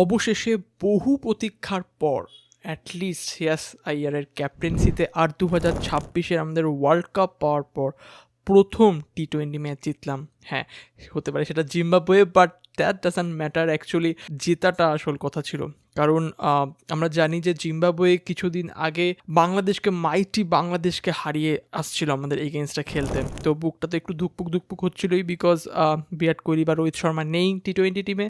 অবশেষে বহু প্রতীক্ষার পর অ্যাটলিস্ট শ্রেয়াস আইয়ারের ক্যাপ্টেন্সিতে আর 2026-এর আমাদের ওয়ার্ল্ড কাপ পাওয়ার পর প্রথম টি-20 ম্যাচ জিতলাম। হ্যাঁ, হতে পারে সেটা Zimbabwe, but that doesn't matter. Actually জেতাটা আসল কথা ছিল, কারণ আমরা জানি যে জিম্বাবুয়ে কিছুদিন আগে বাংলাদেশকে হারিয়ে আসছিল আমাদের এগেনস্টে খেলতে। তো বুকটা তো একটু ধুকপুক হচ্ছিলই, বিকজ বিরাট কোহলি বা রোহিত শর্মা নেই টি-20 টিমে।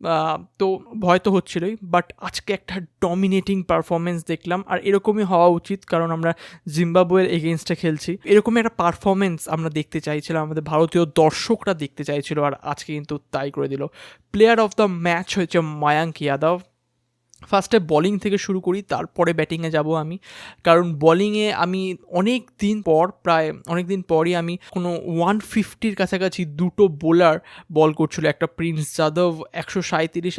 তো ভয় তো হচ্ছিলই, বাট আজকে একটা ডমিনেটিং পারফরমেন্স দেখলাম, আর এরকমই হওয়া উচিত, কারণ আমরা জিম্বাবুয়ের এগেনস্টে খেলছি। এরকমই একটা পারফরমেন্স আমরা দেখতে চাইছিলাম, আমাদের ভারতীয় দর্শকরা দেখতে চাইছিল, আর আজকে কিন্তু তাই করে দিল। প্লেয়ার অফ দ্য ম্যাচ হয়েছে মায়াঙ্ক যাদব। ফার্স্টে বলিং থেকে শুরু করি, তারপরে ব্যাটিংয়ে যাব আমি, কারণ বলিংয়ে আমি অনেক দিন পরই আমি কোনো 150-র কাছাকাছি দুটো বোলার বল করছিল। একটা প্রিন্স যাদব 137,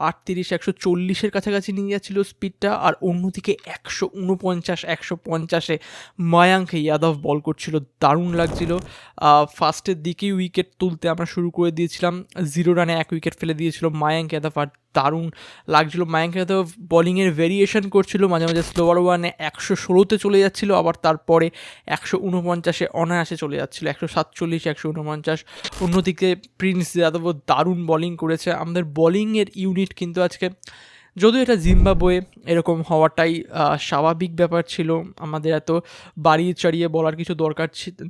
138, 140-এর কাছাকাছি নিয়ে যাচ্ছিল স্পিডটা, আর অন্যদিকে 149, 150-এ মায়াঙ্ক যাদব বল করছিল। দারুণ লাগছিল। ফার্স্টের দিকেই উইকেট তুলতে আমরা শুরু করে দিয়েছিলাম, 0 রানে 1 উইকেট ফেলে দিয়েছিল মায়াঙ্ক যাদব, আর দারুণ লাগছিল। মায়াঙ্ক যাদব বলিংয়ের ভেরিয়েশন করছিল, মাঝে মাঝে স্লোয়ার ওয়ানে 116-তে চলে যাচ্ছিল, আবার তারপরে 149-এ অনায়াসে চলে যাচ্ছিল, 147, 149। অন্যদিকে প্রিন্স যাদবও দারুণ বলিং করেছে। আমাদের বলিংয়ের ইউনিট কিন্তু আজকে, যদিও এটা জিম্বাবুয়ে, এরকম হওয়াটাই স্বাভাবিক ব্যাপার ছিল, আমাদের এত বাড়িয়ে চাড়িয়ে বলার কিছু দরকার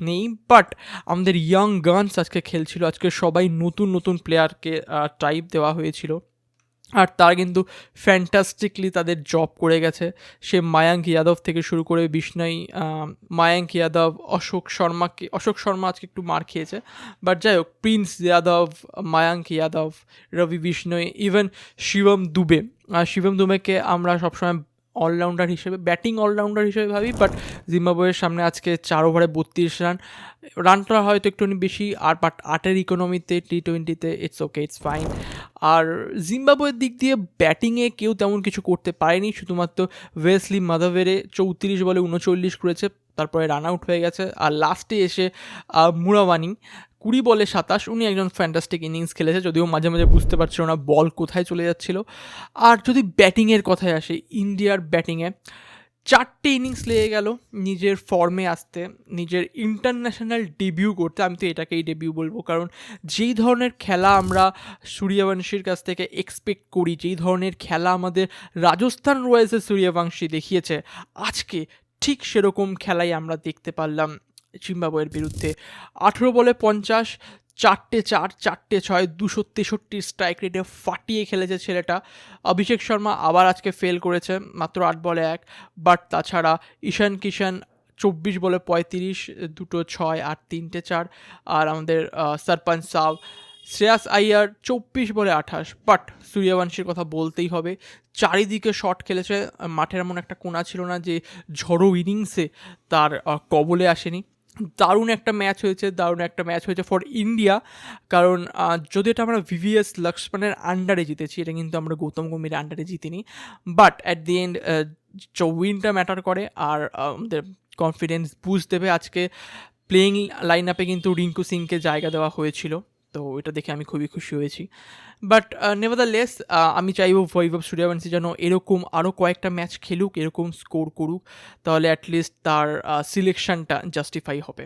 নেই, বাট আমাদের ইয়াং গানস আজকে খেলছিল। আজকে সবাই নতুন প্লেয়ারকে টাইপ দেওয়া হয়েছিল, আর তারা কিন্তু ফ্যান্টাস্টিকলি তাদের জব করে গেছে। সে মায়াঙ্ক যাদব থেকে শুরু করে বিষ্ণয়, মায়াঙ্ক যাদব, অশোক শর্মা আজকে একটু মার খেয়েছে, বাট যাই হোক, প্রিন্স যাদব, মায়াঙ্ক যাদব, রবি বিষ্ণয়, ইভেন শিবম দুবেকে আমরা সবসময় ব্যাটিং অলরাউন্ডার হিসেবে ভাবি, বাট জিম্বাবুয়ের সামনে আজকে 4 ওভারে 32 রান। রানটা হয়তো একটু বেশি, আর বাট 8-এর ইকোনমিতে টি-20-তে ইটস ওকে, ইটস ফাইন। আর জিম্বাবুয়ের দিক দিয়ে ব্যাটিংয়ে কেউ তেমন কিছু করতে পারেনি, শুধুমাত্র ওয়েসলি মাদাভেরে 34 বলে 39 করেছে, তারপরে রান আউট হয়ে গেছে। আর লাস্টে এসে মুরাবানি 20 বলে 27, উনি একজন ফ্যান্টাস্টিক ইনিংস খেলেছে, যদিও মাঝে মাঝে বুঝতে পারছিল না বল কোথায় চলে যাচ্ছিল। আর যদি ব্যাটিংয়ের কথায় আসে, ইন্ডিয়ার ব্যাটিংয়ে 4টে ইনিংস লেগে গেল নিজের ফর্মে আসতে, নিজের ইন্টারন্যাশনাল ডেবিউ করতে। আমি তো এটাকেই ডেবিউ বলবো, কারণ যেই ধরনের খেলা আমরা সূর্যবংশীর কাছ থেকে এক্সপেক্ট করি, যেই ধরনের খেলা আমাদের রাজস্থান রয়্যালসের সূর্যবংশী দেখিয়েছে, আজকে ঠিক সেরকম খেলাই আমরা দেখতে পারলাম জিম্বাবুয়ের বিরুদ্ধে। 18 বলে 50, 4টে 4, 4টে 6, 263 স্ট্রাইক রেটে ফাটিয়ে খেলেছে ছেলেটা। অভিষেক শর্মা আবার আজকে ফেল করেছে, মাত্র 8 বলে 1, বাট তাছাড়া ঈশান কিষান 24 বলে 35, 2টো 6 আর 3টে 4, আর আমাদের সরপঞ্চ সাহ শ্রেয়াস আইয়ার 24 বলে 28। বাট সূর্যবংশীর কথা বলতেই হবে, চারিদিকে শট খেলেছে, মাঠের এমন একটা কোণা ছিল না যে ঝড়ো ইনিংসে তার কবলে আসেনি। দারুণ একটা ম্যাচ হয়েছে ফর ইন্ডিয়া, কারণ যদি এটা আমরা ভিভিএস লক্ষ্মণের আন্ডারে জিতেছি, এটা কিন্তু আমরা গৌতম গম্ভীর আন্ডারে জিতিনি, বাট অ্যাট দি এন্ড উইনটা ম্যাটার করে, আর আমাদের কনফিডেন্স বুস্ট দেবে। আজকে প্লেয়িং লাইন আপে কিন্তু রিঙ্কু সিংকে জায়গা দেওয়া হয়েছিল, তো এটা দেখে আমি খুবই খুশি হয়েছি। বাট নেভারদারলেস আমি চাইবো বৈভব সূর্যবংশী যেন এরকম আরও কয়েকটা ম্যাচ খেলুক, এরকম স্কোর করুক, তাহলে অ্যাটলিস্ট তার সিলেকশনটা জাস্টিফাই হবে।